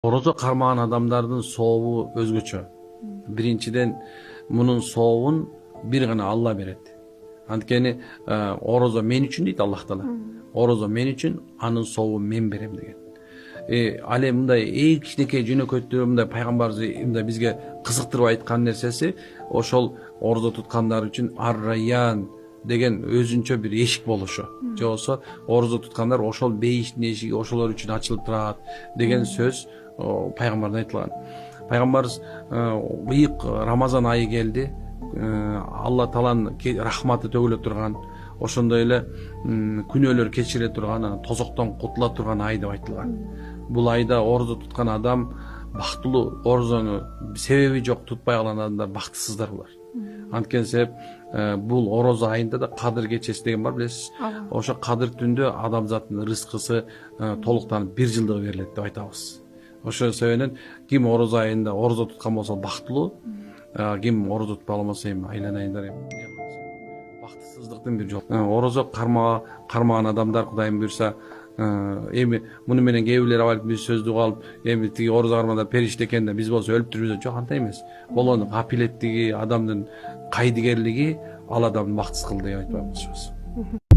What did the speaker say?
Orozo кармаган адамдардын сообу өзгөчө. Биринчиден мунун сообун бир гана Алла берет. Анткени орозо мен үчүн дейт Аллах Таала. Орозо мен үчүн, анын сообун мен берем деген. Ал эми мындай кичинекей жөнөкөттүү мындай пайгамбарыбыз мындай бизге кызыктырып айткан нерсеси ошол орозо туткандар үчүн ар-райян деген өзүнчө бир эшик болушу. Же болбосо орозо туткандар ошол бейиштин эшиги ошолор үчүн ачылып турат деген сөз пайгамбардан айтылган. Пайгамбарыбыз быйык Рамазан айы келди. Алла Тааланын рахматы төгүлө турган, ошондой эле күнөөлөр кечире турган, тозоктон кутула турган ай деп айтылган. Бул айда орозо туткан адам бактылуу, орозону себеби жок тутпай калган адамдар бактысыздар булар. Анткени себеп бул орозо айында да кадыр кечеси деген бар, билесиз. Ошо кадыр түндө адамзаттын рызкысы толуктанып 1 жылдыгы берилет деп айтабыз. Ошо себептен ким орозо айында орозо туткан болсо бактылуу, ким орозо тутпай болсо эми айланайындар бактысыздыктын бир жолу. Орозо кармаган адамдар Кудайым буйрса эми муну менен кээ бирлер алып биз сөздү калып, эми тиги орозо кармаган периште экен да биз болсо өлүптүрбүз. Жок, андай эмес. Болгону гапилеттиги, адамдын кайдыгерлиги ал адамды бактысыз кылды деп айтпакчыбыз.